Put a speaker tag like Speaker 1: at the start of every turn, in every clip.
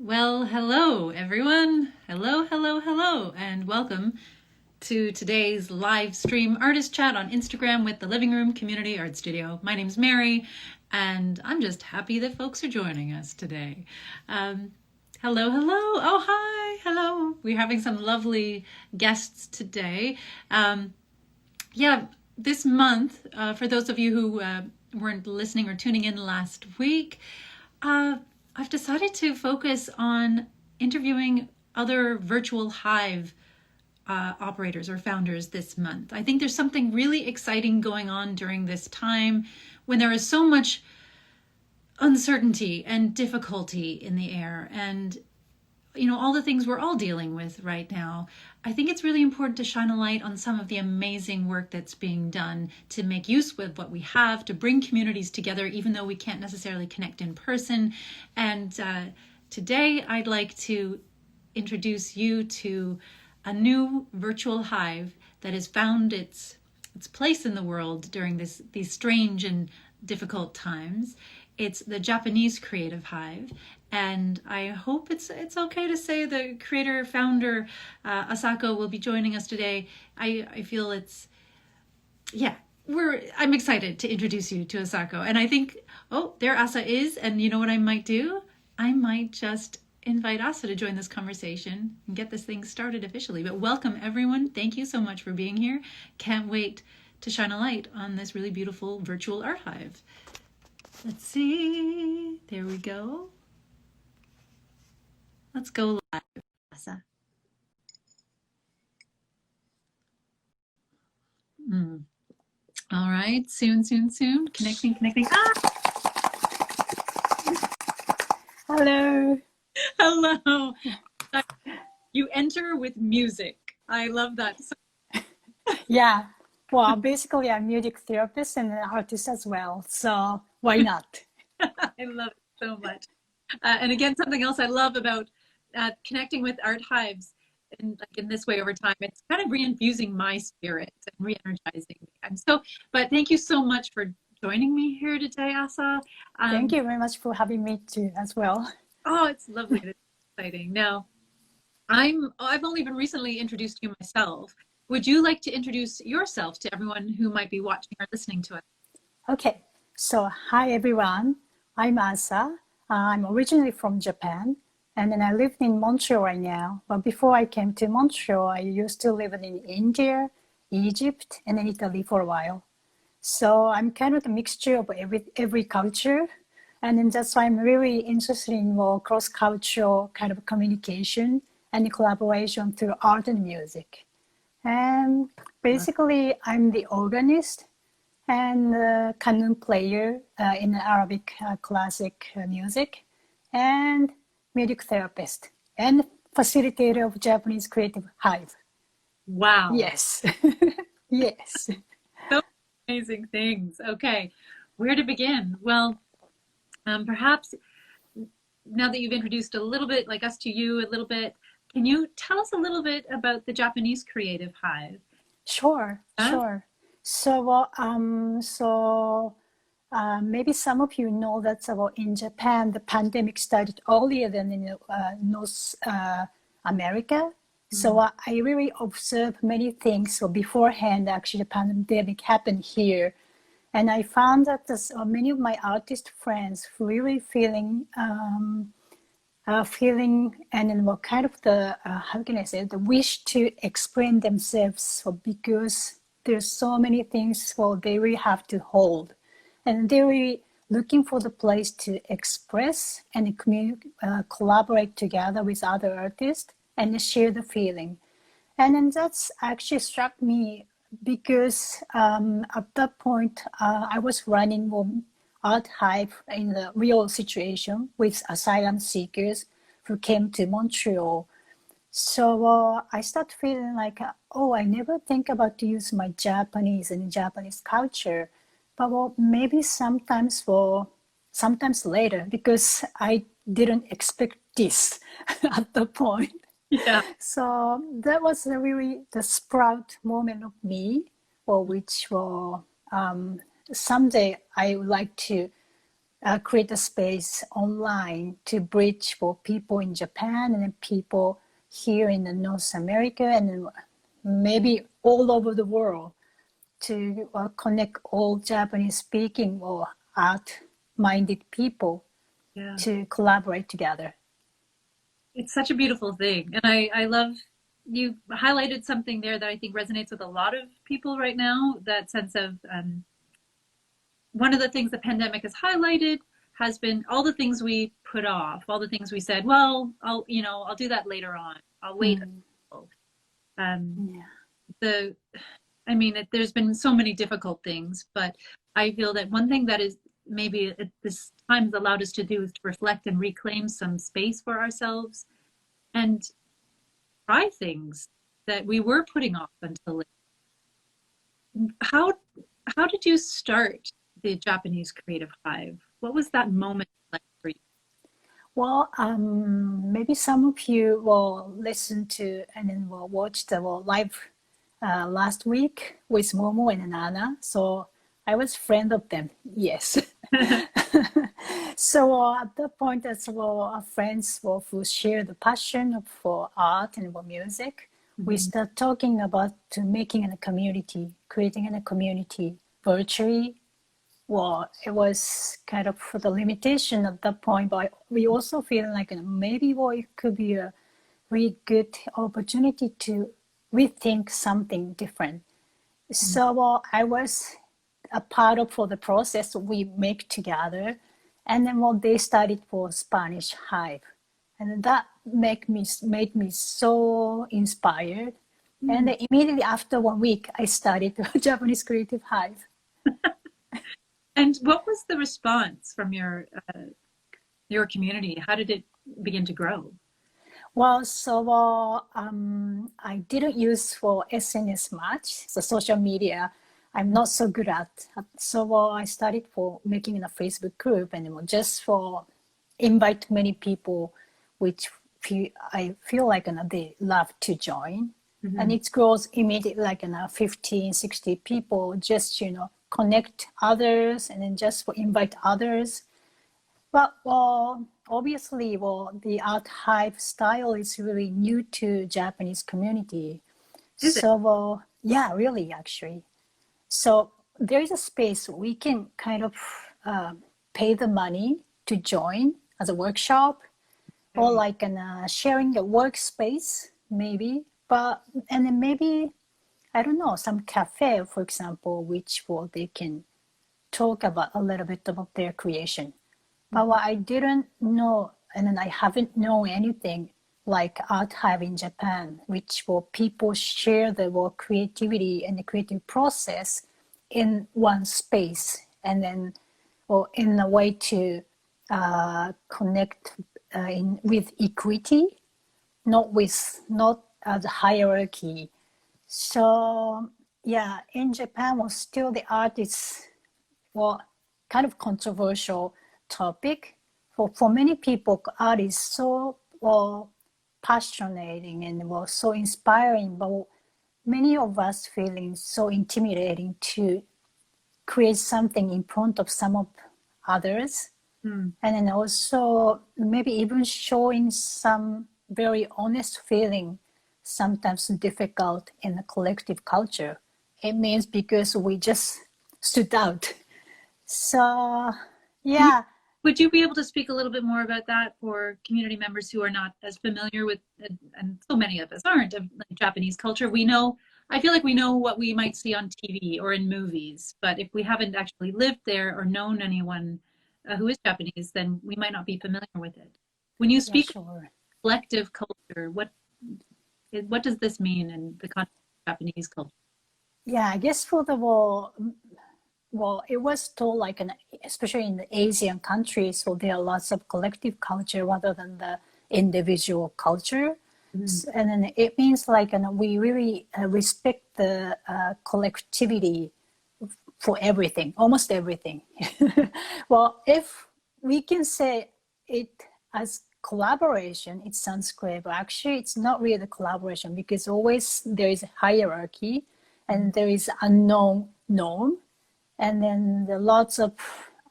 Speaker 1: Well, hello everyone. Hello, and welcome to today's live stream artist chat on Instagram with the Living Room Community Art Studio. My name's Mary, and I'm just happy that folks are joining us today. Hello. Oh, hi. Hello. We're having some lovely guests today. Yeah, this month, for those of you who weren't listening or tuning in last week, I've decided to focus on interviewing other virtual hive operators or founders this month. I think there's something really exciting going on during this time when there is so much uncertainty and difficulty in the air, and all the things we're all dealing with right now. I think it's really important to shine a light on some of the amazing work that's being done to make use with what we have to bring communities together, even though we can't necessarily connect in person. And today I'd like to introduce you to a new virtual hive that has found its place in the world during these strange and difficult times. It's the Japanese Creative Hive, and I hope it's okay to say the creator founder Asako will be joining us today. I feel I'm excited to introduce you to Asako, and I think there Asa is, and you know what I might do? I might just invite Asa to join this conversation and get this thing started officially. But welcome everyone. Thank you so much for being here. Can't wait to shine a light on this really beautiful virtual art hive. Let's see. There we go. Let's go live, Asa. All right. Soon. Connecting.
Speaker 2: Hello.
Speaker 1: Hello. You enter with music. I love that.
Speaker 2: Yeah. Well, basically, I'm a music therapist and an artist as well. So why not?
Speaker 1: I love it so much. And again, something else I love about connecting with art hives in this way over time, it's kind of reinfusing my spirit and re-energizing me. But thank you so much for joining me here today, Asa.
Speaker 2: Thank you very much for having me too as well.
Speaker 1: Oh, it's lovely. It's exciting. Now, I've only been recently introduced to you myself. Would you like to introduce yourself to everyone who might be watching or listening to us?
Speaker 2: Okay. So hi, everyone. I'm Asa. I'm originally from Japan, and then I live in Montreal right now. But before I came to Montreal, I used to live in India, Egypt, and then Italy for a while. So I'm kind of a mixture of every culture. And then that's why I'm really interested in more cross-cultural kind of communication and collaboration through art and music. And basically, I'm the organist and kanun player in Arabic classic music, and music therapist and facilitator of Japanese Creative Hive.
Speaker 1: Wow.
Speaker 2: Yes. Yes.
Speaker 1: So amazing things. Okay, where to begin? Well, perhaps now that you've introduced a little bit, like us to you a little bit, can you tell us a little bit about the Japanese Creative Hive?
Speaker 2: Sure. So, maybe some of you know that in Japan, the pandemic started earlier than in North America. So I really observed many things. So beforehand, actually, the pandemic happened here. And I found that many of my artist friends really feeling and then what kind of the how can I say, the wish to explain themselves. So because there's so many things they really have to hold, and they're really looking for the place to express and collaborate together with other artists and share the feeling. And then that's actually struck me because at that point I was running art hive in the real situation with asylum seekers who came to Montreal. So I started feeling like, I never think about to use my Japanese and Japanese culture, but maybe sometimes later, because I didn't expect this at the point.
Speaker 1: Yeah.
Speaker 2: So that was really the sprout moment of me, which someday I would like to create a space online to bridge for people in Japan and then people here in the North America and then maybe all over the world to connect all Japanese speaking or art minded people to collaborate together.
Speaker 1: It's such a beautiful thing. And I love you highlighted something there that I think resonates with a lot of people right now, that sense of one of the things the pandemic has highlighted has been all the things we put off, all the things we said, well, I'll do that later on. I'll wait. There's been so many difficult things, but I feel that one thing that is maybe at this time has allowed us to do is to reflect and reclaim some space for ourselves and try things that we were putting off until later. How did you start the Japanese Creative Hive? What was that moment like for you?
Speaker 2: Well, maybe some of you will listen to and then will watch the live last week with Momo and Nana. So I was friend of them. Yes. So at that point, as well, our friends who share the passion for art and for music, we start talking about making a community, creating a community virtually. Well, it was kind of for the limitation at that point, but we also feel like maybe it could be a really good opportunity to rethink something different. So I was a part of for the process we make together, and then they started for Spanish Hive, and that made me so inspired. And then immediately after 1 week, I started the Japanese Creative Hive.
Speaker 1: And what was the response from your community? How did it begin to grow?
Speaker 2: Well, so I didn't use for SNS much, so social media. I'm not so good at. So I started for making a Facebook group and just for invite many people, which I feel like they love to join. And it grows immediately like 15, 60 people, just, connect others and then just invite others. But obviously, the art hive style is really new to Japanese community. So yeah, really, actually. So there is a space we can kind of pay the money to join as a workshop, or like sharing a workspace, maybe. And then maybe, I don't know, some cafe, for example, which they can talk about a little bit about their creation. But what I didn't know, and then I haven't known anything like Art Hive in Japan, which people share their creativity and the creative process in one space, and then in a way to connect with equity, not as a hierarchy. So yeah, in Japan, still the art is kind of controversial topic. For many people, art is so passionate and so inspiring, but many of us feeling so intimidating to create something in front of some of others. And then also maybe even showing some very honest feeling, sometimes difficult in the collective culture. It means because we just stood out. So yeah.
Speaker 1: Would you be able to speak a little bit more about that for community members who are not as familiar with, and so many of us aren't, of Japanese culture? I feel like we know what we might see on TV or in movies, but if we haven't actually lived there or known anyone who is Japanese, then we might not be familiar with it. When you speak of collective culture, what does this mean in the context of Japanese culture?
Speaker 2: Yeah, I guess for the it was told like especially in the Asian countries, so there are lots of collective culture rather than the individual culture. And then it means like we really respect the collectivity for everything, almost everything. Well, if we can say it as collaboration, it sounds great, but actually it's not really the collaboration, because always there is a hierarchy and there is unknown norm, and then there are lots of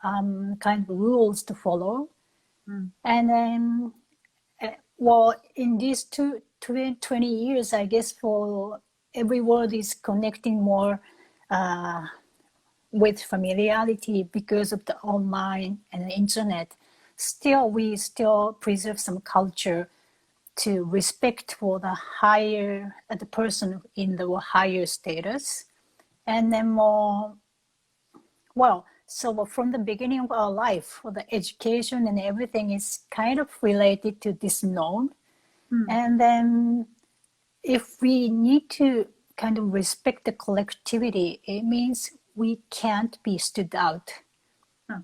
Speaker 2: kind of rules to follow.
Speaker 1: Mm.
Speaker 2: And then, well, in these 20 years, I guess for every world is connecting more with familiarity because of the online and the internet. Still, we still preserve some culture to respect for the higher, the person in the higher status. And then more, well, so from the beginning of our life, for the education and everything is kind of related to this norm.
Speaker 1: Mm.
Speaker 2: And then if we need to kind of respect the collectivity, it means we can't be stood out.
Speaker 1: Huh.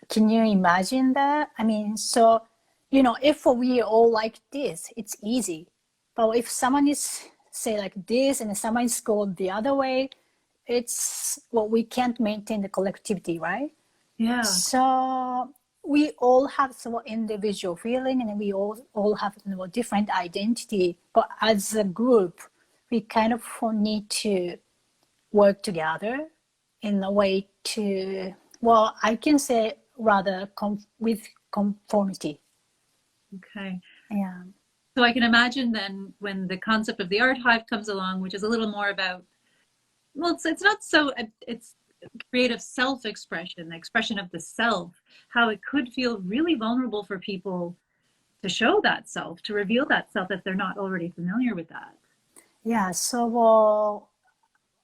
Speaker 2: Can you imagine that? I mean, so, if we all like this, it's easy. But if someone is, say, like this and someone is going the other way, it's, well, we can't maintain the collectivity, right?
Speaker 1: Yeah.
Speaker 2: So we all have some individual feeling and we all have different identity. But as a group, we kind of need to work together in a way to, well, I can say rather with conformity.
Speaker 1: Okay.
Speaker 2: Yeah.
Speaker 1: So I can imagine then when the concept of the art hive comes along, which is a little more about, well, it's not so, it's creative self-expression, the expression of the self, how it could feel really vulnerable for people to show that self, to reveal that self if they're not already familiar with that.
Speaker 2: Yeah. So,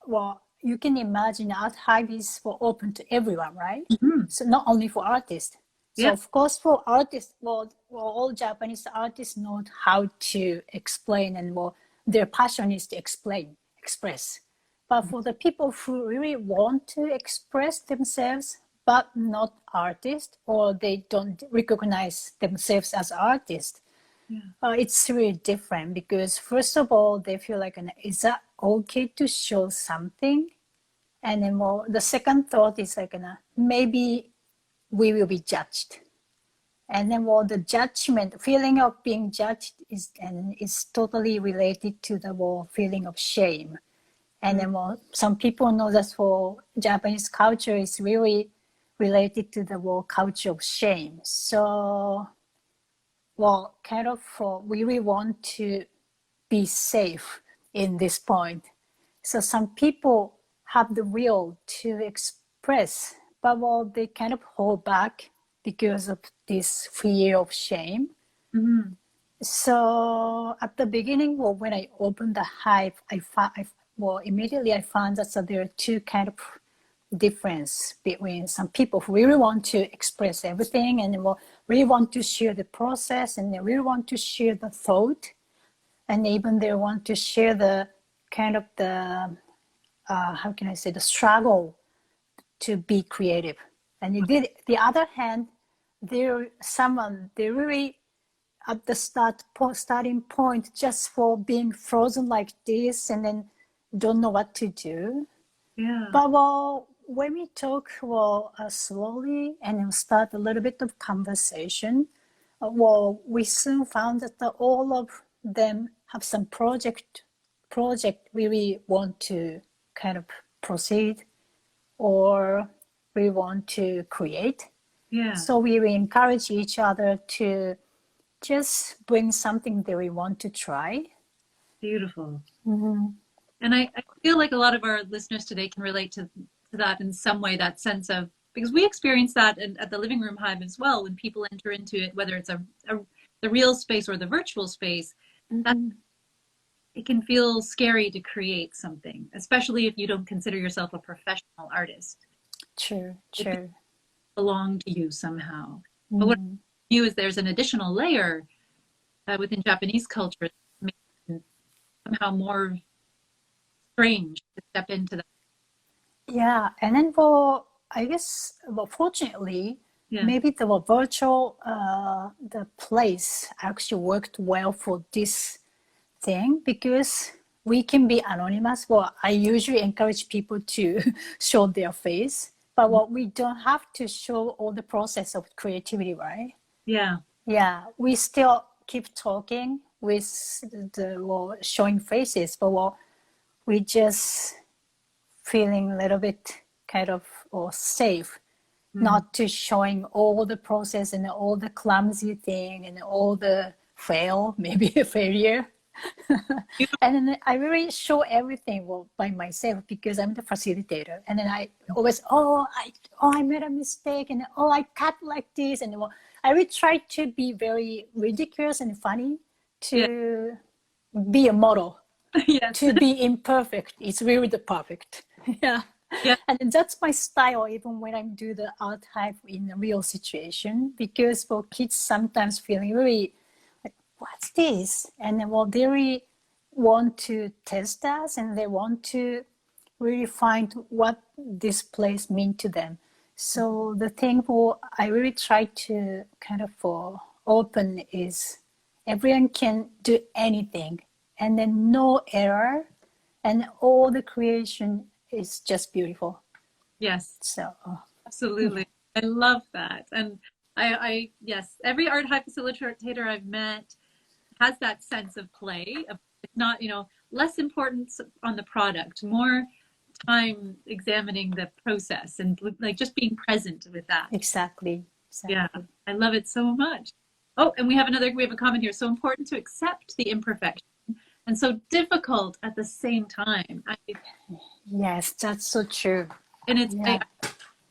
Speaker 2: well, you can imagine art hive is for open to everyone, right?
Speaker 1: Mm-hmm.
Speaker 2: So not only for artists. So
Speaker 1: Yeah.
Speaker 2: of course for artists, well, all Japanese artists know how to explain and their passion is to express. But for the people who really want to express themselves, but not artists, or they don't recognize themselves as artists,
Speaker 1: Yeah.
Speaker 2: it's really different because first of all, they feel like, is that okay to show something? And then the second thought is like, maybe we will be judged. And then the judgment, feeling of being judged is totally related to the feeling of shame. And then some people know that for Japanese culture is really related to the culture of shame. So, kind of we really want to be safe in this point. So some people have the will to express, but they kind of hold back because of this fear of shame.
Speaker 1: Mm-hmm.
Speaker 2: So at the beginning, when I opened the hive, immediately I found that there are two kind of difference between some people who really want to express everything and really want to share the process and they really want to share the thought and even they want to share the kind of the how can I say the struggle to be creative. And the other hand, they really at the starting point just for being frozen like this and then don't know what to do.
Speaker 1: Yeah.
Speaker 2: But when we talk slowly and then start a little bit of conversation, we soon found that all of them have some project we want to kind of proceed or we want to create.
Speaker 1: Yeah.
Speaker 2: So we encourage each other to just bring something that we want to try.
Speaker 1: Beautiful.
Speaker 2: Mm-hmm.
Speaker 1: And I feel like a lot of our listeners today can relate to that in some way, that sense of, because we experience that at the Living Room Hive as well, when people enter into it, whether it's the real space or the virtual space, that it can feel scary to create something, especially if you don't consider yourself a professional artist.
Speaker 2: True.
Speaker 1: It belong to you somehow. But what I view is there's an additional layer within Japanese culture that makes it somehow more strange to step into that.
Speaker 2: Yeah, and then I guess, fortunately,
Speaker 1: Yeah.
Speaker 2: maybe the virtual, the place actually worked well for this thing because we can be anonymous. Well, I usually encourage people to show their face, but we don't have to show all the process of creativity, right?
Speaker 1: Yeah.
Speaker 2: Yeah, we still keep talking with the showing faces, but we just feeling a little bit kind of safe not to showing all the process and all the clumsy thing and all the maybe a failure. And then I really show everything by myself because I'm the facilitator. And then I always, I made a mistake, and I cut like this, and I really try to be very ridiculous and funny to be a model.
Speaker 1: Yes.
Speaker 2: To be imperfect, it's really the perfect. Yeah.
Speaker 1: Yeah.
Speaker 2: And that's my style, even when I do the art hype in a real situation, because for kids sometimes feeling really like, what's this? And then they really want to test us, and they want to really find what this place means to them. So the thing I really try to kind of open is everyone can do anything, and then no error, and all the creation is just beautiful.
Speaker 1: Yes.
Speaker 2: So
Speaker 1: absolutely. I love that. And I yes, every art hype facilitator I've met has that sense of play. It's not, less importance on the product, more time examining the process and like just being present with that.
Speaker 2: Exactly.
Speaker 1: Yeah, I love it so much. Oh, and we have a comment here. So important to accept the imperfection and so difficult at the same time.
Speaker 2: Yes, that's so true.
Speaker 1: And I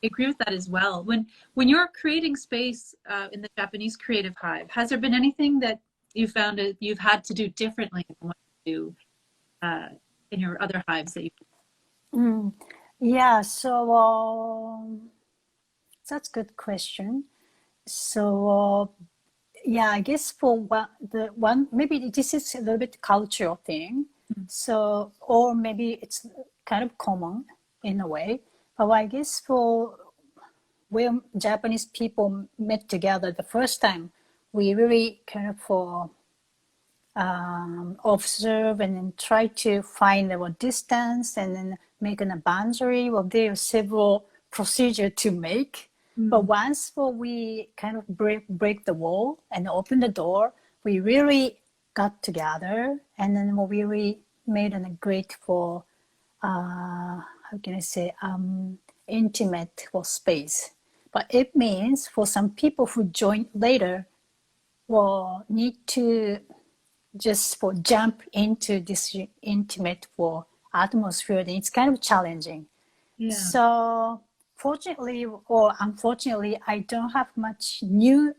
Speaker 1: agree with that as well. When you're creating space in the Japanese Creative Hive, has there been anything that you found that you've had to do differently than what you do in your other hives that you?
Speaker 2: Yeah, so that's a good question. So I guess for one, maybe this is a little bit cultural thing. So, or maybe it's kind of common in a way. But I guess for when Japanese people met together the first time, we really kind of observe and then try to find our distance and then make a boundary. Well, there are several procedures to make. But once we kind of break the wall and open the door, we really got together, and then we really made a great how can I say, intimate space. But it means for some people who join later will need to just jump into this intimate atmosphere. And it's kind of challenging. Yeah. So fortunately or unfortunately, I don't have much new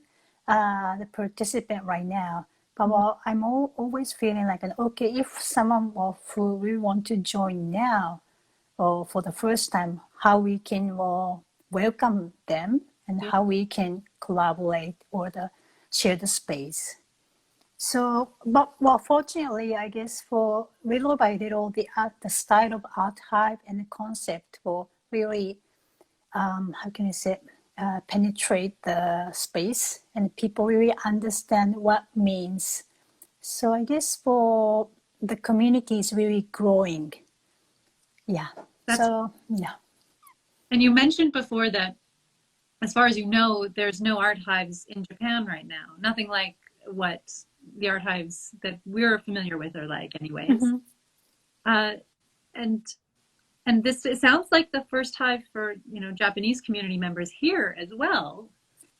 Speaker 2: the participant right now. But I'm always feeling like, okay, if someone who really want to join now or for the first time, how we can welcome them and how we can collaborate or share the space. So, but fortunately, I guess for little by little, the style of art hype and the concept will really, how can I say, penetrate the space, and people really understand what it means. So I guess for the community is really growing. Yeah.
Speaker 1: And you mentioned before that, as far as you know, there's no art hives in Japan right now. Nothing like what the art hives that we're familiar with are like, anyways. And this, it sounds like the first hive for Japanese community members here as well.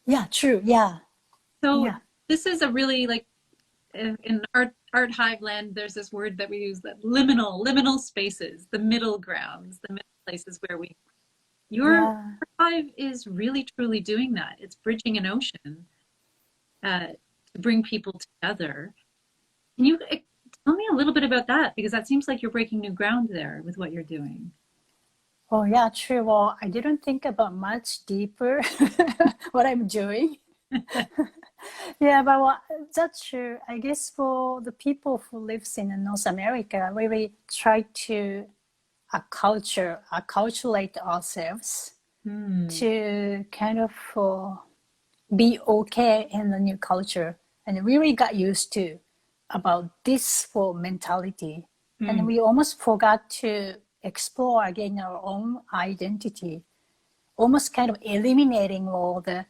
Speaker 2: Yeah, true. Yeah.
Speaker 1: So this is a really, like, in art hive land, there's this word that we use, that liminal spaces, the middle grounds, the middle places where your hive is really truly doing that. It's bridging an ocean to bring people together. Can you tell me a little bit about that? Because that seems like you're breaking new ground there with what you're doing.
Speaker 2: Oh yeah, true. Well, I didn't think about much deeper what I'm doing. Yeah, but that's true. I guess for the people who lives in North America, really try to acculturate ourselves to kind of be okay in the new culture, and really got used to about this mentality, and we almost forgot to explore again our own identity, almost kind of eliminating all the.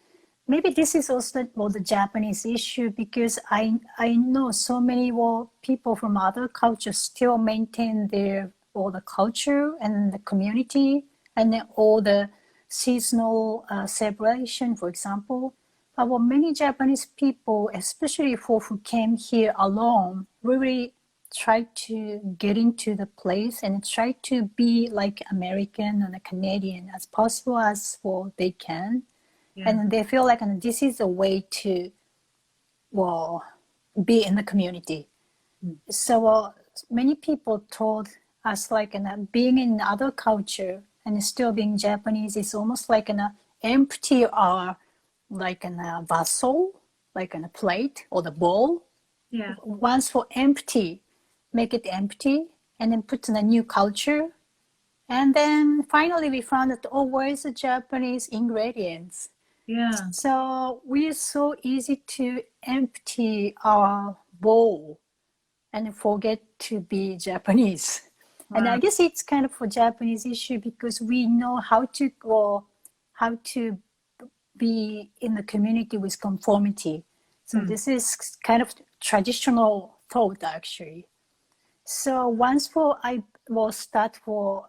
Speaker 2: Maybe this is also the Japanese issue, because I know so many people from other cultures still maintain all the culture and the community and then all the seasonal celebration, for example. But what many Japanese people, especially for who came here alone, really try to get into the place and try to be like American and Canadian as possible as well they can.
Speaker 1: Yeah.
Speaker 2: And they feel like this is a way to, well, be in the community. So many people told us like being in other culture and still being Japanese is almost like an empty or like a vessel, like a plate or the bowl.
Speaker 1: Yeah.
Speaker 2: Once for empty, make it empty and then put in a new culture. And then finally we found that, oh, where's the Japanese ingredients?
Speaker 1: Yeah.
Speaker 2: So we're so easy to empty our bowl and forget to be Japanese.
Speaker 1: Wow.
Speaker 2: And I guess it's kind of a Japanese issue because we know how to be in the community with conformity. So this is kind of traditional thought actually. So once I will start for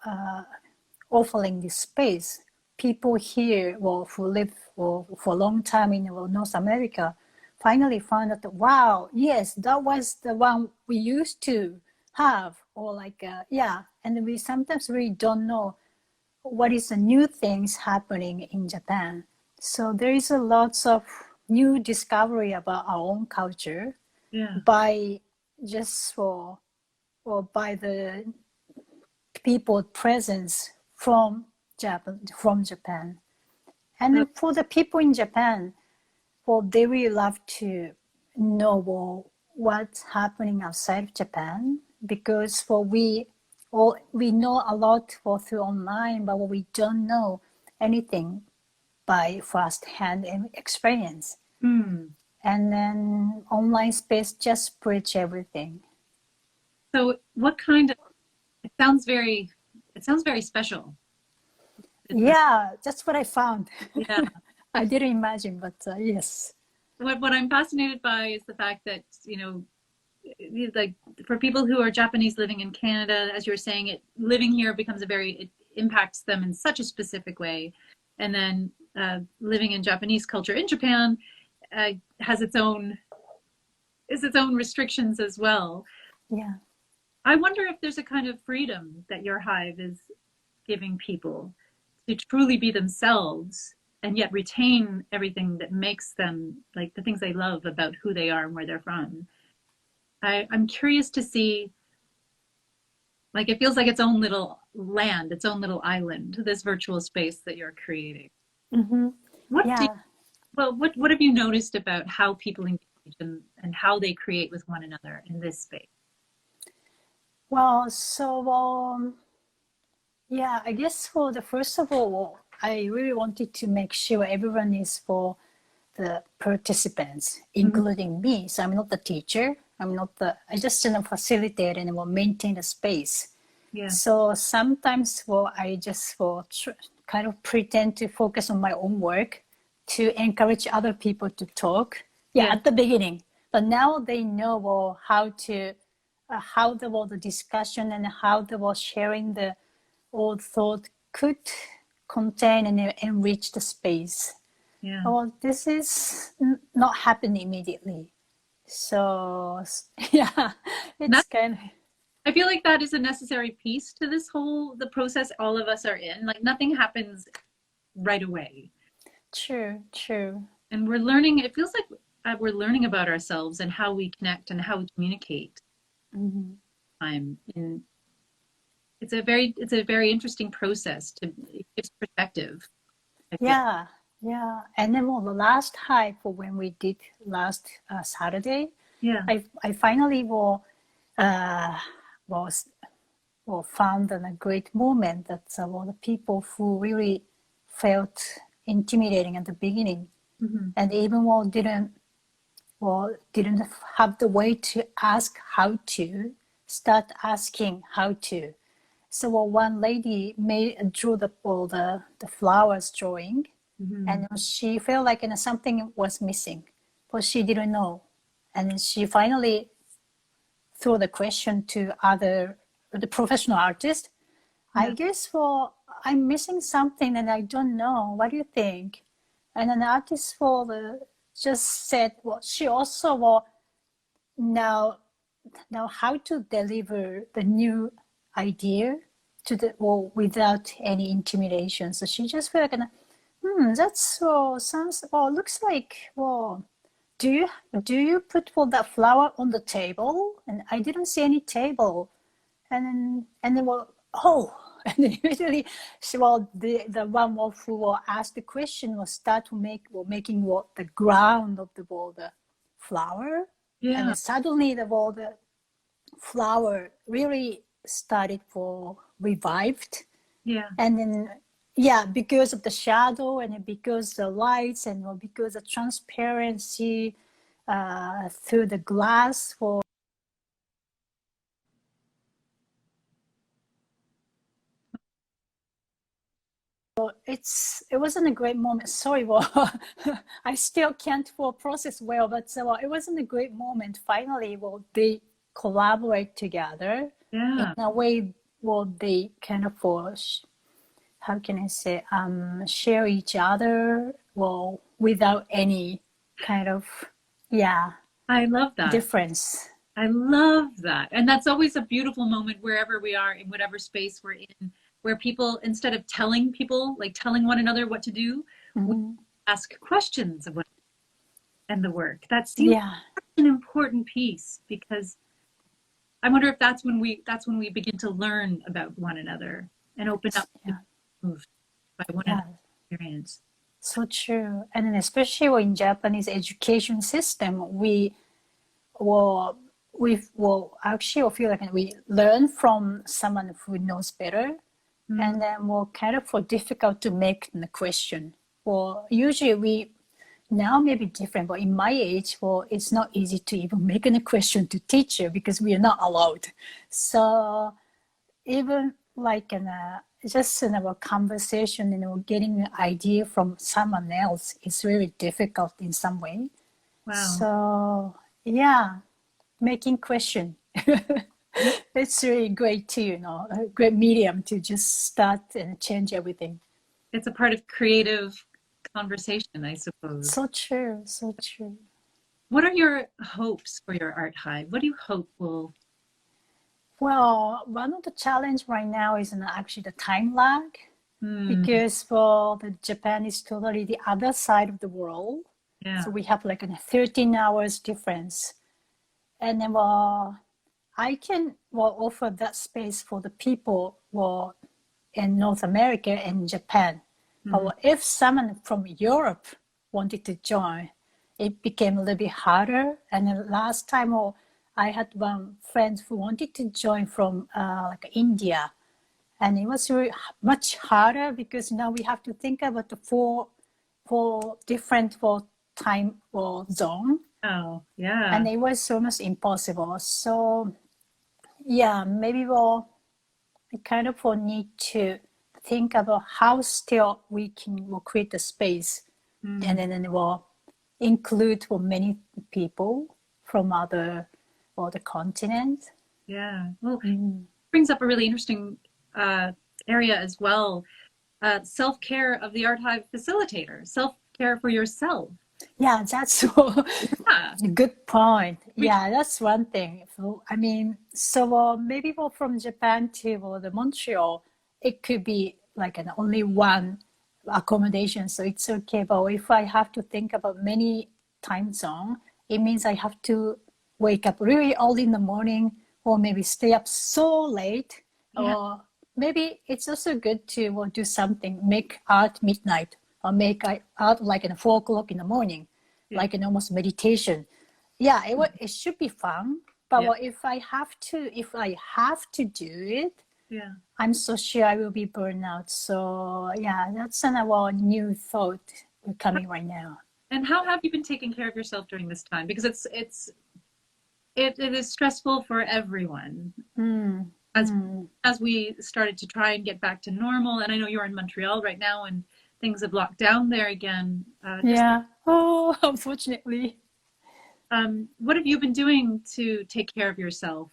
Speaker 2: offering this space, people here who live for a long time in North America finally found out that, wow, yes, that was the one we used to have, or like, and we sometimes really don't know what is the new things happening in Japan. So there is a lots of new discovery about our own culture by just or by the people presence from Japan. And for the people in Japan, well, they really love to know what's happening outside of Japan because we know a lot through online, but we don't know anything by first-hand experience. And then online space just bridge everything.
Speaker 1: So what kind of, it sounds very special.
Speaker 2: Yeah, that's what I found.
Speaker 1: Yeah.
Speaker 2: I didn't imagine, but yes.
Speaker 1: What I'm fascinated by is the fact that, like for people who are Japanese living in Canada, as you were saying, living here becomes it impacts them in such a specific way. And then living in Japanese culture in Japan has its own restrictions as well.
Speaker 2: Yeah.
Speaker 1: I wonder if there's a kind of freedom that your hive is giving people to truly be themselves and yet retain everything that makes them, like the things they love about who they are and where they're from. I'm curious to see, like it feels like its own little land, its own little island, this virtual space that you're creating.
Speaker 2: Mm-hmm.
Speaker 1: What have you noticed about how people engage and how they create with one another in this space?
Speaker 2: Well, so I guess for the first of all, I really wanted to make sure everyone is for the participants, including me. So I'm not the teacher. I just facilitate and will maintain the space.
Speaker 1: Yeah.
Speaker 2: So sometimes I just kind of pretend to focus on my own work to encourage other people to talk. At the beginning, but now they know how the discussion and how the sharing the old thought could contain and enrich the space.
Speaker 1: Yeah.
Speaker 2: Well, this is not happening immediately. So it's kind of.
Speaker 1: I feel like that is a necessary piece to the process all of us are in. Like nothing happens right away.
Speaker 2: True.
Speaker 1: And we're learning, it feels like we're learning about ourselves and how we connect and how we communicate. It's a very interesting process to give perspective.
Speaker 2: Yeah. And then the last hike for when we did last Saturday, I finally found a great moment that the people who really felt intimidating at the beginning, and even didn't have the way to ask how to start asking how to. So one lady drew the flowers drawing, and she felt like something was missing, but she didn't know, and she finally threw the question to the professional artist. I guess I'm missing something and I don't know. What do you think? And an artist just said, well, she also now how to deliver the new idea to the without any intimidation. So she just felt like, that's sounds looks like do you put that flower on the table? And I didn't see any table. And then and then immediately the one who asked the question will start to making the ground of the flower.
Speaker 1: Yeah.
Speaker 2: And then suddenly the flower really started revived.
Speaker 1: Yeah.
Speaker 2: And then because of the shadow and because the lights and because the transparency through the glass it wasn't a great moment. Sorry, I still can't process well, but it wasn't a great moment. Finally, they collaborate together in a way. They kind of how can I say share each other without any kind of
Speaker 1: I love that.
Speaker 2: difference.
Speaker 1: I love that. And that's always a beautiful moment wherever we are, in whatever space we're in, where people, instead of telling people, like telling one another what to do, we ask questions of and the work. That seems an important piece, because I wonder if that's when we begin to learn about one another and open up by one another's experience.
Speaker 2: So true. And then especially in Japanese education system, we actually feel like we learn from someone who knows better, and then kind of difficult to make the question. Usually we now maybe different, but in my age, it's not easy to even make a question to teacher because we are not allowed. So even like just in our conversation, getting an idea from someone else is really difficult in some way.
Speaker 1: Wow.
Speaker 2: So making question. It's really great too, a great medium to just start and change everything.
Speaker 1: It's a part of creative conversation, I suppose.
Speaker 2: So true, so true.
Speaker 1: What are your hopes for your art hive? What do you hope will?
Speaker 2: Well, one of the challenge right now is actually the time lag, because the Japan is totally the other side of the world.
Speaker 1: Yeah.
Speaker 2: So we have like a 13 hours difference. And then I can offer that space for the people in North America and Japan. But if someone from Europe wanted to join, it became a little bit harder. And then last time I had one friend who wanted to join from like India, and it was really much harder because now we have to think about the four different time zone.
Speaker 1: Oh, yeah.
Speaker 2: And it was almost impossible. So maybe we kind of need to think about how still we can create a space, and then we'll include many people from other continents.
Speaker 1: Yeah. Well, brings up a really interesting area as well. Self-care of the Art Hive facilitator, self-care for yourself.
Speaker 2: Yeah, that's a good point. That's one thing. I mean, maybe from Japan to the Montreal, it could be like only one accommodation, so it's okay. But if I have to think about many time zone, it means I have to wake up really early in the morning, or maybe stay up so late, or maybe it's also good to do something, make art midnight, or make art like at 4 o'clock in the morning, like almost meditation. It should be fun. But if I have to do it, I'm so sure I will be burned out. So that's another new thought coming right now.
Speaker 1: And how have you been taking care of yourself during this time? Because it is stressful for everyone. As we started to try and get back to normal, and I know you're in Montreal right now, and things have locked down there again.
Speaker 2: Unfortunately.
Speaker 1: What have you been doing to take care of yourself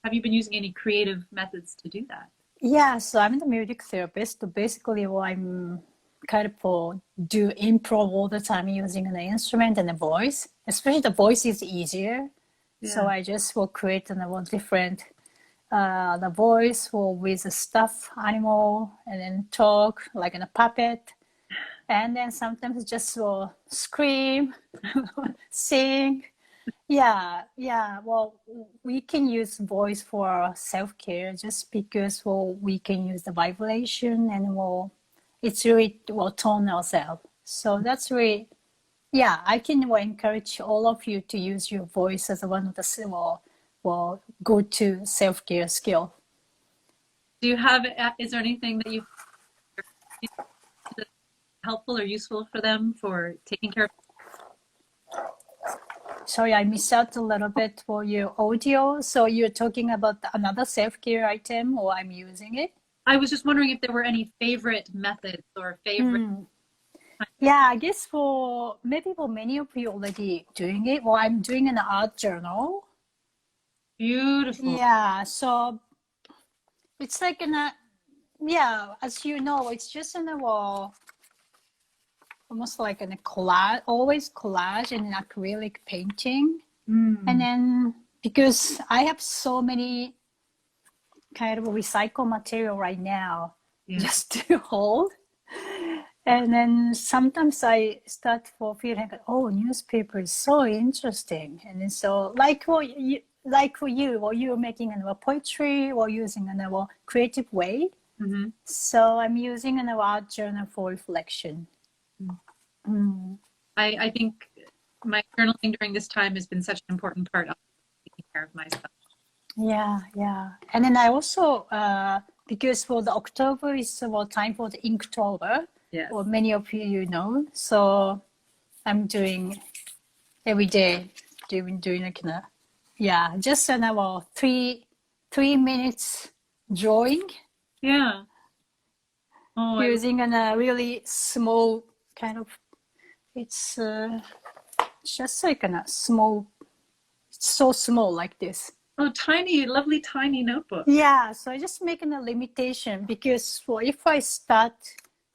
Speaker 1: have you been using any creative methods to do that?
Speaker 2: Yeah, so I'm the music therapist. So basically, well, I'm kind of do improv all the time using an instrument and a voice. Especially the voice is easier. So
Speaker 1: Yeah.
Speaker 2: I just will create a different the voice or with a stuffed animal and then talk like in a puppet. And then sometimes just will scream, sing. Yeah, yeah. Well, we can use voice for self-care just because well we can use the vibration and well it's really will tone ourselves. So that's really yeah. I can well, encourage all of you to use your voice as one of the well go-to self-care skill.
Speaker 1: Do you have, is there anything that you find that's helpful or useful for them for taking care of?
Speaker 2: Sorry, I missed out a little bit for your audio. So you're talking about another self-care item, or I'm using it?
Speaker 1: I was just wondering if there were any favorite methods or favorite.
Speaker 2: Yeah, I guess for maybe for many of you already doing it. Well, I'm doing an art journal.
Speaker 1: Beautiful.
Speaker 2: Yeah, so it's like yeah, as you know, it's just in a wall, almost like in a collage, always collage and an acrylic painting. And then because I have so many kind of recycle material right now,
Speaker 1: Yeah.
Speaker 2: just to hold. And then sometimes I start for feeling, oh, newspaper is so interesting. And then so like for you, or you're making a poetry or using a creative way.
Speaker 1: Mm-hmm.
Speaker 2: So I'm using an art journal for reflection.
Speaker 1: I think my journaling during this time has been such an important part of taking care of myself.
Speaker 2: Yeah, yeah. And then I also, because for the October is time for the Inktober,
Speaker 1: Yes.
Speaker 2: or many of you know. So I'm doing every day, doing like yeah, just an hour, 3 minutes drawing
Speaker 1: Yeah. Oh,
Speaker 2: using a really small kind of, it's just like a small, it's so small like this.
Speaker 1: oh, tiny, lovely, tiny notebook.
Speaker 2: Yeah, so I just making a limitation because well, if I start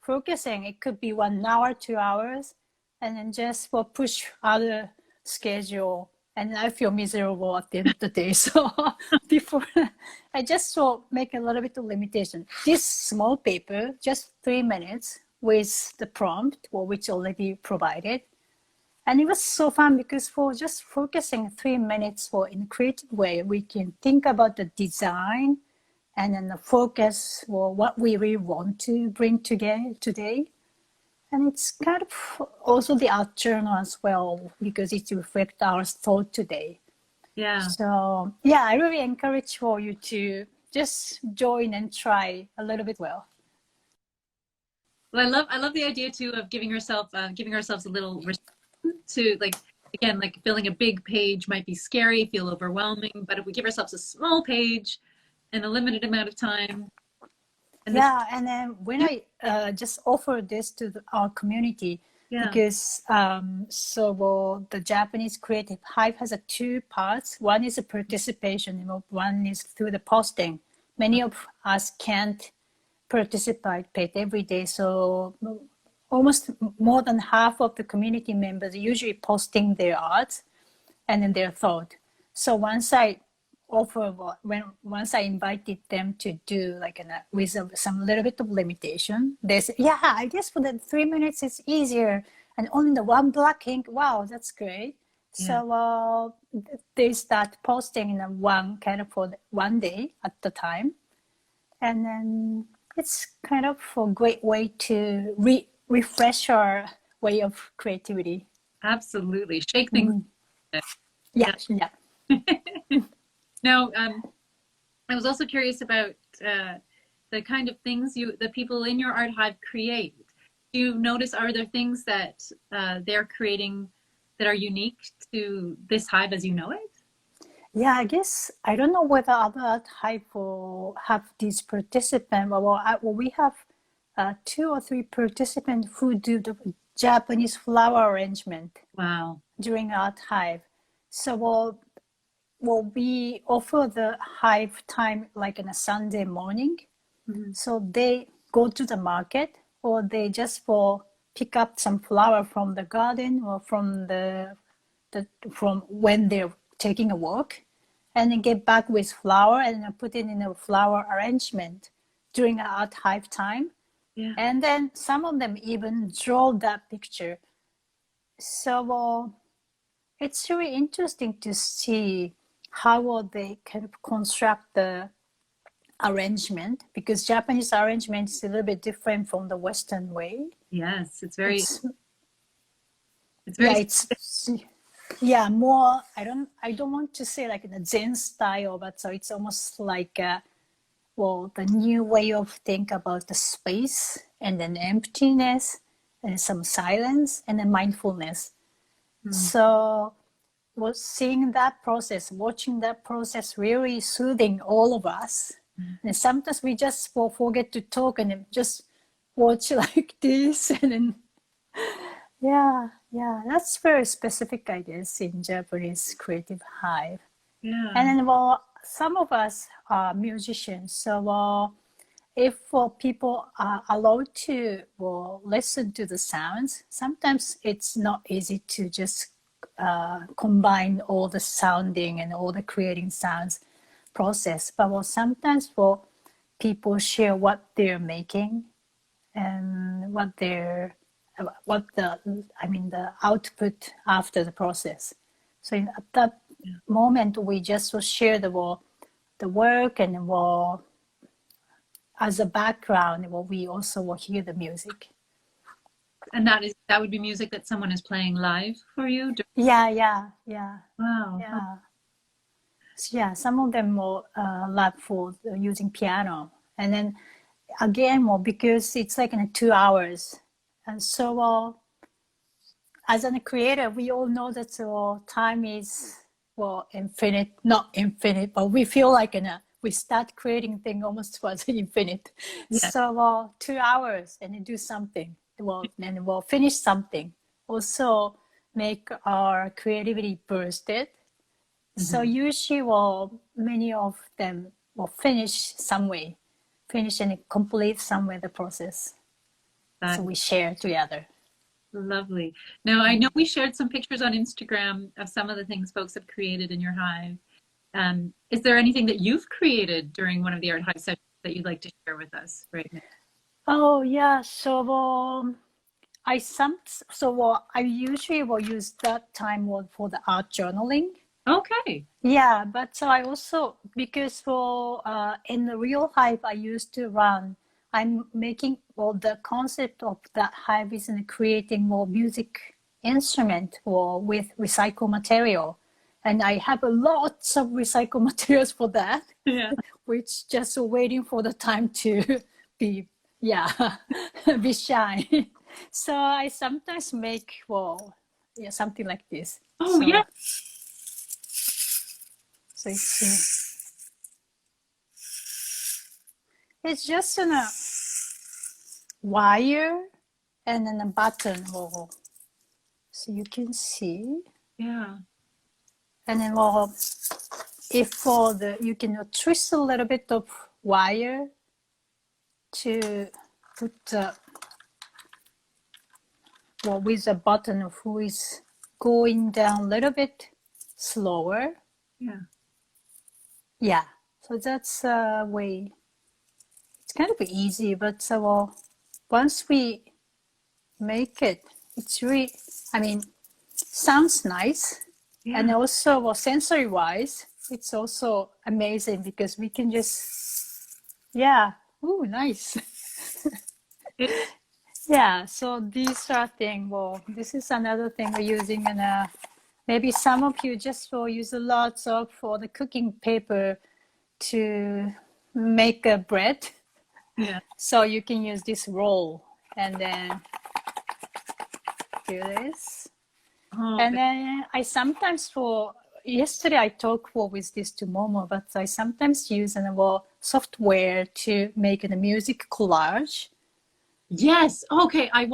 Speaker 2: focusing, it could be 1 hour, 2 hours, and then just for push other schedule, and I feel miserable at the end of the day. So before I just will make a little bit of limitation. This small paper, just 3 minutes with the prompt, or which already provided. And it was so fun because for just focusing 3 minutes for in a creative way, we can think about the design and then the focus for what we really want to bring together today. And it's kind of also the art journal as well because it reflects our thought today.
Speaker 1: Yeah.
Speaker 2: So yeah, I really encourage for you to just join and try a little bit well.
Speaker 1: Well, I love the idea too of giving ourselves a little to like, again, like filling a big page might be scary, feel overwhelming, but if we give ourselves a small page in a limited amount of time, and
Speaker 2: Yeah, and then when I just offer this to our community,
Speaker 1: yeah,
Speaker 2: because the Japanese Creative Hive has 2 parts. One is a participation, one is through the posting. Many of us can't participate every day, so almost more than half of the community members are usually posting their art and then their thought. So once I once I invited them to do like with some little bit of limitation, they said, yeah, I guess for the 3 minutes it's easier, and only the one black ink. Wow, that's great.
Speaker 1: yeah,
Speaker 2: So they start posting in one kind of for one day at the time, and then it's kind of a great way to refresh our way of creativity.
Speaker 1: absolutely. Shake things.
Speaker 2: Yeah,
Speaker 1: Yeah.
Speaker 2: yeah.
Speaker 1: Now, I was also curious about the kind of things the people in your art hive create. Do you notice, are there things that they're creating that are unique to this hive as you know it?
Speaker 2: Yeah, I guess I don't know whether other type will have these participants. Well, we have 2 or 3 participants who do the Japanese flower arrangement
Speaker 1: Wow.
Speaker 2: during art hive. So we offer the hive time like on a Sunday morning.
Speaker 1: Mhm.
Speaker 2: So they go to the market, or they just for pick up some flower from the garden, or from from when they're taking a walk, and then get back with flower and then put it in a flower arrangement during art hive time.
Speaker 1: Yeah.
Speaker 2: And then some of them even draw that picture. So it's really interesting to see how they kind of construct the arrangement, because Japanese arrangement is a little bit different from the Western way.
Speaker 1: Yes,
Speaker 2: It's
Speaker 1: it's
Speaker 2: yeah,
Speaker 1: very
Speaker 2: it's yeah, more. I don't want to say like in a Zen style, but so it's almost like the new way of think about the space, and then emptiness, and some silence, and then mindfulness.
Speaker 1: mm,
Speaker 2: So was seeing that process, watching that process, really soothing all of us. And sometimes we just forget to talk and then just watch like this, and then that's very specific, I guess, in Japanese creative hive.
Speaker 1: yeah.
Speaker 2: And then some of us are musicians, so if people are allowed to listen to the sounds, sometimes it's not easy to just combine all the sounding and all the creating sounds process. But sometimes people share what they're making, and the output after the process. So at that moment, we just will share the work, and as a background, we also will hear the music.
Speaker 1: And that would be music that someone is playing live for you?
Speaker 2: Yeah.
Speaker 1: Wow.
Speaker 2: So yeah, some of them will lab for using piano, and then again, because it's like in 2 hours, and so as a creator, we all know that time is infinite, not infinite, but we feel like we start creating thing almost was infinite.
Speaker 1: Yeah.
Speaker 2: So 2 hours and then do something. Then we'll finish something. Also make our creativity bursted. So
Speaker 1: Mhm.
Speaker 2: usually, many of them will finish some way, finish and complete some way the process. So
Speaker 1: That's
Speaker 2: we share together.
Speaker 1: lovely. Now, I know we shared some pictures on Instagram of some of the things folks have created in your hive. Is there anything that you've created during one of the art hive sessions that you'd like to share with us right now?
Speaker 2: Oh yeah, so I usually will use that time for the art journaling.
Speaker 1: Okay.
Speaker 2: Yeah, but so I also, because in the real hive I used to run, I'm making the concept of that hive is in creating more music instrument with recycled material, and I have a lots of recycled materials for that,
Speaker 1: Yeah.
Speaker 2: which just waiting for the time to be be shine. So I sometimes make something like this.
Speaker 1: Oh,
Speaker 2: So
Speaker 1: yeah.
Speaker 2: so it's just in a wire and then a button. So you can see,
Speaker 1: Yeah.
Speaker 2: and then if you can twist a little bit of wire to put with a button who is going down a little bit slower.
Speaker 1: Yeah.
Speaker 2: Yeah, so that's a way. It's kind of easy, but once we make it, it's really, I mean, sounds nice. And
Speaker 1: Yeah.
Speaker 2: also, sensory wise, it's also amazing because we can just, ooh, nice.
Speaker 1: It,
Speaker 2: Yeah, so these are things, this is another thing we're using, and maybe some of you just will use a lot of for the cooking paper to make a bread.
Speaker 1: yeah.
Speaker 2: So you can use this roll and then do this.
Speaker 1: Oh,
Speaker 2: And then I sometimes yesterday I talked with this to Momo, but I sometimes use software to make a music collage.
Speaker 1: yes. Okay. I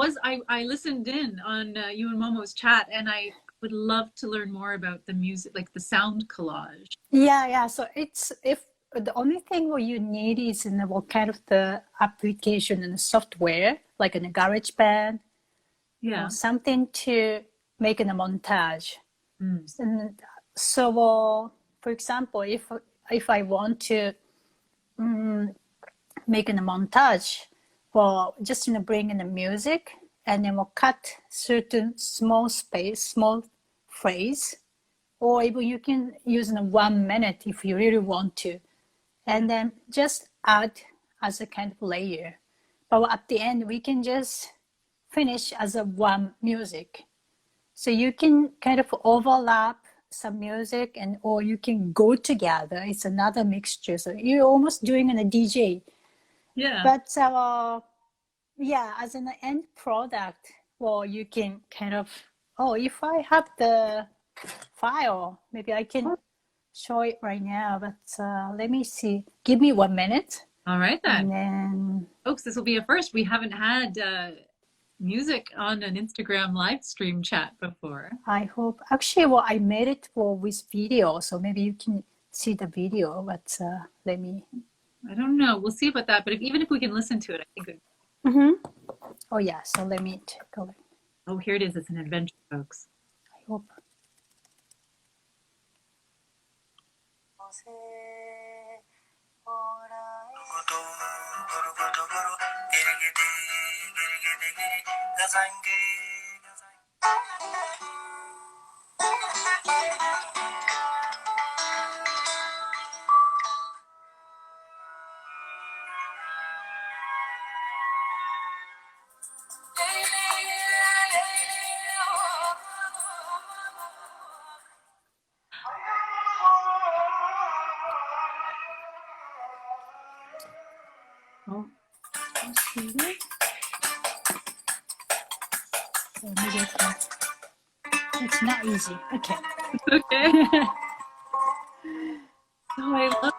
Speaker 1: listened in on you and Momo's chat, and I would love to learn more about the music, like the sound collage.
Speaker 2: Yeah. So the only thing what you need is what kind of the application and software, like in a GarageBand or something to make a montage. And so, for example, if I want to make a montage, well, just bring in the music and then we'll cut certain small phrase, or even you can use 1 minute if you really want to, and then just add as a kind of layer. But at the end, we can just finish as a one music. So you can kind of overlap some music or you can go together. It's another mixture. So you're almost doing a DJ.
Speaker 1: Yeah.
Speaker 2: But as an end product, well, you can kind of, if I have the file, maybe I can show it right now. But let me see. Give me 1 minute.
Speaker 1: All right then.
Speaker 2: And then,
Speaker 1: folks, this will be a first. We haven't had music on an Instagram live stream chat before.
Speaker 2: I hope. Actually, well, I made it with video, so maybe you can see the video. But let me.
Speaker 1: I don't know. We'll see about that. But even if we can listen to it, I think.
Speaker 2: Oh yeah. So let me check.
Speaker 1: Oh, here it is. It's an adventure, folks.
Speaker 2: I hope.
Speaker 1: Oh,
Speaker 2: it's not easy. Okay.
Speaker 1: Okay. Oh, I love.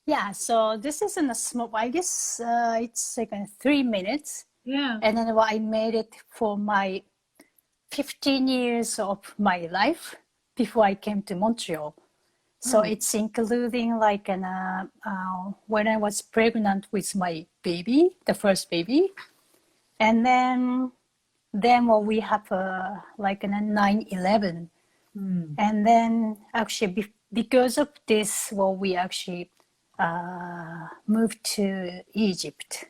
Speaker 2: Yeah, so this is in a small, I guess it's like 3 minutes.
Speaker 1: Yeah.
Speaker 2: And then I made it for my 15 years of my life before I came to Montreal. So it's including like when I was pregnant with my baby, the first baby. And then we have like a 9/11. And then actually because of this, we actually moved to Egypt,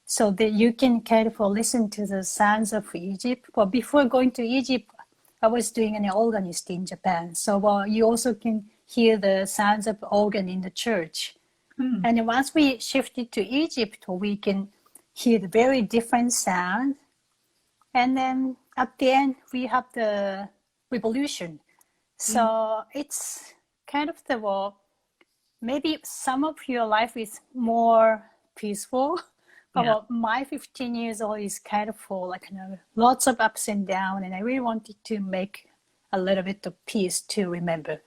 Speaker 2: so that you can kind of listen to the sounds of Egypt. But before going to Egypt, I was doing an organist in Japan, so you also can hear the sounds of organ in the church. And once we shifted to Egypt, we can hear the very different sound. And then at the end, we have the revolution. So it's kind of maybe some of your life is more peaceful, but my 15 years old is kind of full, like lots of ups and downs, and I really wanted to make a little bit of peace to remember.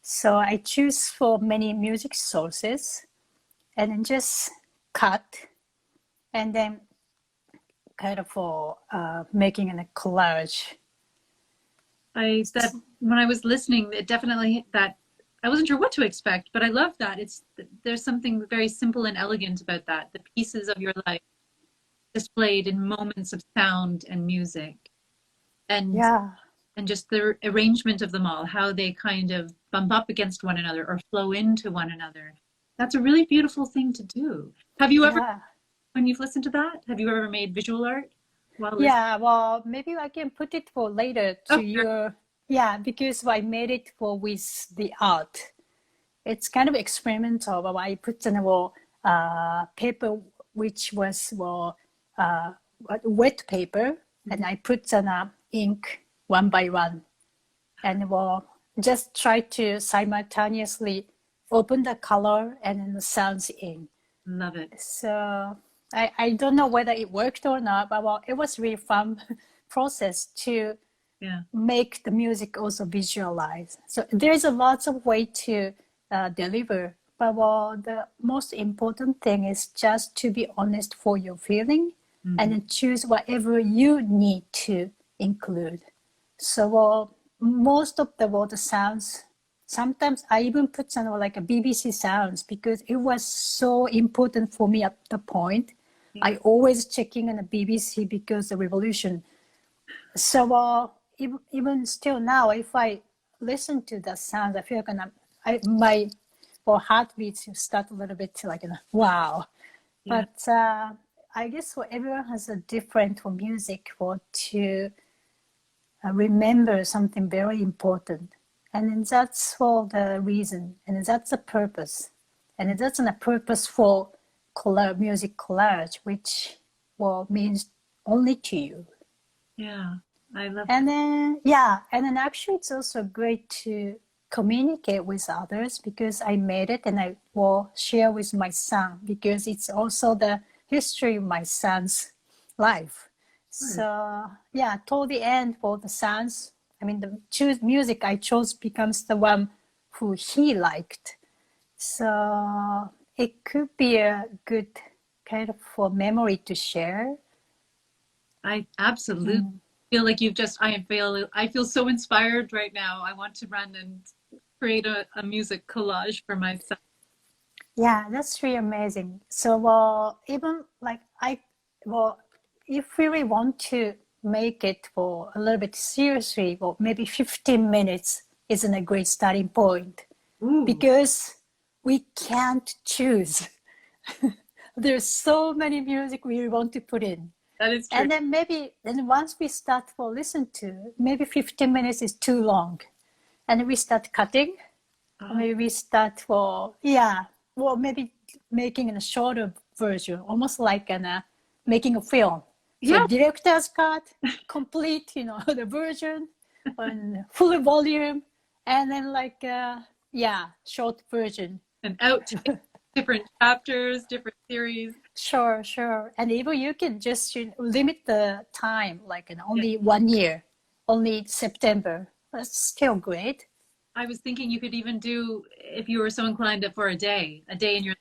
Speaker 2: So I choose for many music sources, and then just cut, and then kind of making a collage.
Speaker 1: I said when I was listening, it definitely that. I wasn't sure what to expect, but I love that. There's something very simple and elegant about that. The pieces of your life displayed in moments of sound and music, and just the arrangement of them all, how they kind of bump up against one another or flow into one another. That's a really beautiful thing to do. Have you ever, when you've listened to that, have you ever made visual art?
Speaker 2: Well, maybe I can put it for later to your. Yeah, because I made it with the art. It's kind of experimental, but I put in paper, which was wet paper, and I put an ink one by one, and just try to simultaneously open the color and then the sounds in.
Speaker 1: Love it.
Speaker 2: So I don't know whether it worked or not, but it was really fun process to make the music also visualize. So there's a lots of way to deliver, But the most important thing is just to be honest for your feeling and then choose whatever you need to include. So most of the sounds, sometimes I even put some like a BBC sounds because it was so important for me at the point.
Speaker 1: Yeah.
Speaker 2: I always checking on the BBC because the revolution. So even still now, if I listen to the sounds, I feel my heartbeats start a little bit like wow.
Speaker 1: Yeah.
Speaker 2: But I guess everyone has a different music to remember something very important, and then that's for the reason, and that's the purpose, and that's a purposeful music collage, which means only to you.
Speaker 1: Yeah, I love
Speaker 2: And then and then actually it's also great to communicate with others because I made it and I will share with my son because it's also the history of my son's life. So toward the end for the sons, I mean the music I chose becomes the one who he liked. So it could be a good kind of for memory to share.
Speaker 1: I absolutely feel like I feel so inspired right now. I want to run and create a music collage for myself.
Speaker 2: Yeah, that's really amazing. So even like if we really want to make it for a little bit seriously, maybe 15 minutes isn't a great starting point.
Speaker 1: Ooh.
Speaker 2: Because we can't choose. There's so many music we want to put in.
Speaker 1: That is true.
Speaker 2: And then once we start listen to, maybe 15 minutes is too long. And then we start cutting. Maybe we start maybe making a shorter version, almost like making a film. So
Speaker 1: Yeah.
Speaker 2: director's cut, complete, the version, on full volume, and then short version.
Speaker 1: And out to different chapters, different series.
Speaker 2: Sure. And even you can just limit the time, like only 1 year, only September. That's still great.
Speaker 1: I was thinking you could even do, if you were so inclined, for a day in your.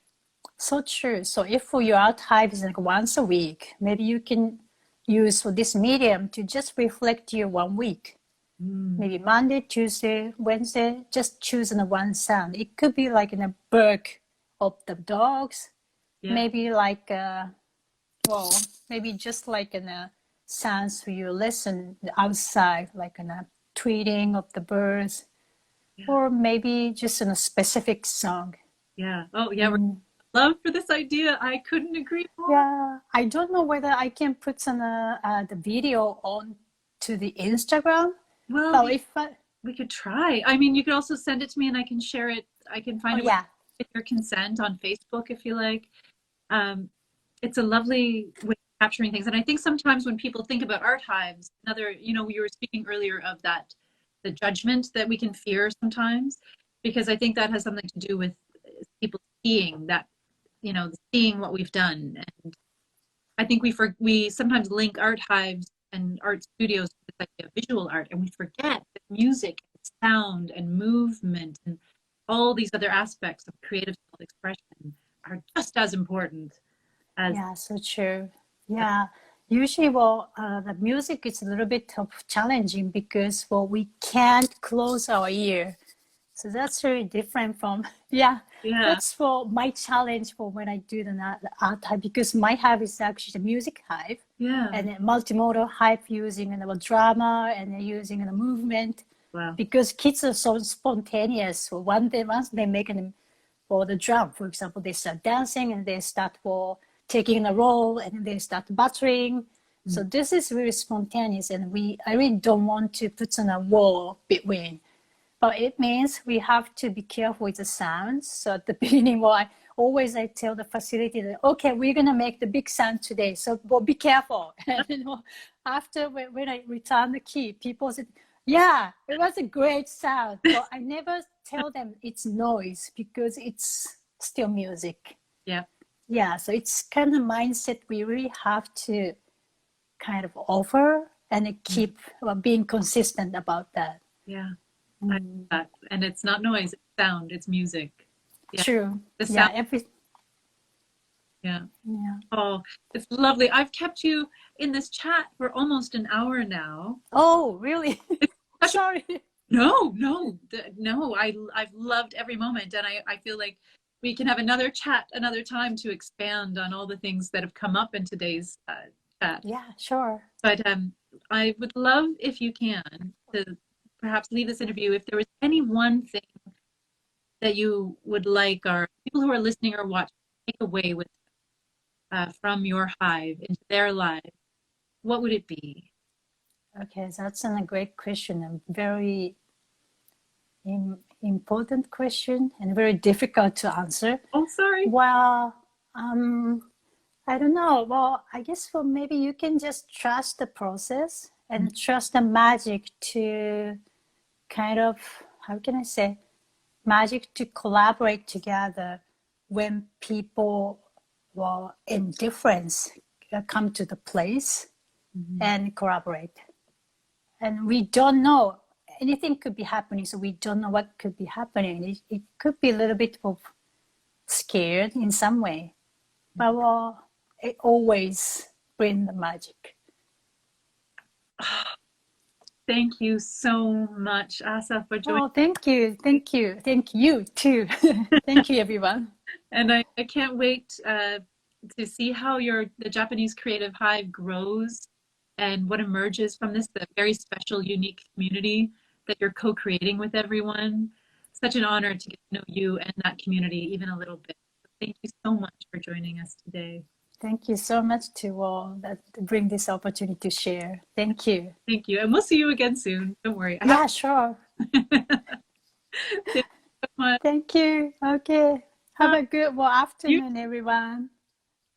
Speaker 2: So true. So if your art hive is like once a week, maybe you can use this medium to just reflect your 1 week. Maybe Monday, Tuesday, Wednesday, just choose one sound. It could be like in a bark of the dogs.
Speaker 1: Yeah.
Speaker 2: Maybe like, maybe just like in a sounds you listen outside, like in a tweeting of the birds. Yeah. Or maybe just in a specific song.
Speaker 1: Yeah. Oh, yeah. Love for this idea. I couldn't agree more.
Speaker 2: Yeah. I don't know whether I can put some the video on to the Instagram.
Speaker 1: Well, we could try. I mean, you could also send it to me and I can share it. I can find it with your consent on Facebook if you like. It's a lovely way of capturing things. And I think sometimes when people think about art hives, we were speaking earlier of that, the judgment that we can fear sometimes, because I think that has something to do with people seeing that, seeing what we've done. And I think we sometimes link art hives and art studios to this idea of visual art, and we forget that music and sound and movement and all these other aspects of creative self-expression are just as important as.
Speaker 2: Yeah, so true. Yeah. Usually, the music is a little bit challenging because, we can't close our ear. So that's very different from, that's for my challenge for when I do the art hive, because my hive is actually the music hive.
Speaker 1: Yeah.
Speaker 2: And a multimodal hive using drama and using the movement.
Speaker 1: Wow.
Speaker 2: Because kids are so spontaneous. So once they make them for the drum, for example, they start dancing and they start taking a role and they start battering. So this is very spontaneous, and I really don't want to put on a wall between. But it means we have to be careful with the sounds. So at the beginning, I tell the facility that, okay, we're gonna make the big sound today, so be careful. And after when I return the key, people said, yeah, it was a great sound. But I never tell them it's noise because it's still music.
Speaker 1: Yeah.
Speaker 2: Yeah, so it's kind of mindset we really have to kind of offer and keep being consistent about that.
Speaker 1: Yeah, I love that. And it's not noise, it's sound, it's music. Yeah,
Speaker 2: True.
Speaker 1: the
Speaker 2: Yeah,
Speaker 1: sound.
Speaker 2: every
Speaker 1: Yeah.
Speaker 2: yeah.
Speaker 1: Oh, it's lovely. I've kept you in this chat for almost an hour now.
Speaker 2: Oh, really?
Speaker 1: It's such a
Speaker 2: Sorry.
Speaker 1: no. I've loved every moment, and I feel like we can have another chat another time to expand on all the things that have come up in today's chat.
Speaker 2: Yeah, sure.
Speaker 1: But I would love if you can to perhaps leave this interview if there was any one thing that you would like our people who are listening or watching to take away with from your hive into their lives. What would it be?
Speaker 2: Okay, that's a great question, a very important question and very difficult to answer.
Speaker 1: Oh, sorry.
Speaker 2: Well, I don't know. Well, I guess for maybe you can just trust the process and trust the magic to kind of, how can I say, magic to collaborate together when people, well, in difference come to the place and collaborate. And we don't know, anything could be happening, so we don't know what could be happening. It could be a little bit of scared in some way, but well, it always brings the magic.
Speaker 1: Thank you so much, Asa, for joining.
Speaker 2: Oh, thank you, thank you, thank you too. Thank you, everyone.
Speaker 1: And I can't wait to see how the Japanese Creative Hive grows and what emerges from this, the very special, unique community that you're co-creating with everyone. Such an honor to get to know you and that community even a little bit. Thank you so much for joining us today.
Speaker 2: Thank you so much to all that bring this opportunity to share. Thank you.
Speaker 1: Thank you. And we'll see you again soon. Don't worry.
Speaker 2: Yeah, sure.
Speaker 1: Thank you so much.
Speaker 2: Thank you. Okay. Have a good
Speaker 1: You.
Speaker 2: afternoon, everyone.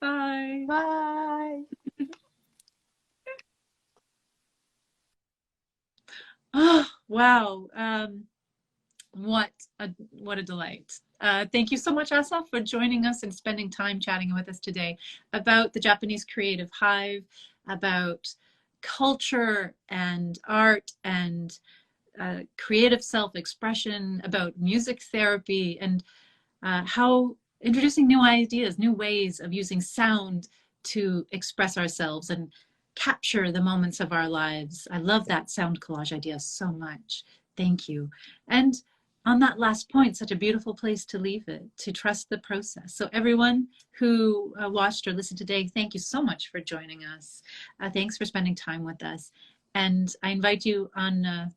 Speaker 1: Bye.
Speaker 2: Bye.
Speaker 1: Oh, wow. What a delight. Thank you so much, Asa, for joining us and spending time chatting with us today about the Japanese Creative Hive, about culture and art and creative self-expression, about music therapy, and how introducing new ideas, new ways of using sound to express ourselves and capture the moments of our lives. I love that sound collage idea so much. Thank you. And on that last point, such a beautiful place to leave it, to trust the process. So everyone who watched or listened today, thank you so much for joining us. Thanks for spending time with us. And I invite you on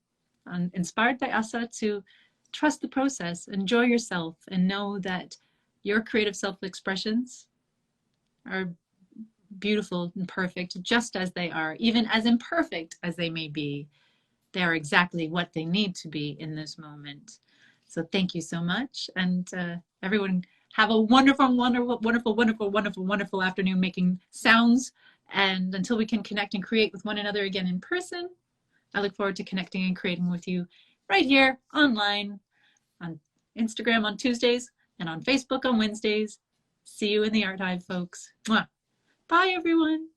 Speaker 1: Inspired by Asa to trust the process, enjoy yourself, and know that your creative self-expressions are beautiful and perfect just as they are, even as imperfect as they may be. They are exactly what they need to be in this moment. So thank you so much. And everyone have a wonderful, wonderful, wonderful, wonderful, wonderful, wonderful afternoon making sounds. And until we can connect and create with one another again in person, I look forward to connecting and creating with you right here online on Instagram on Tuesdays and on Facebook on Wednesdays. See you in the Art Hive, folks. Mwah. Bye, everyone.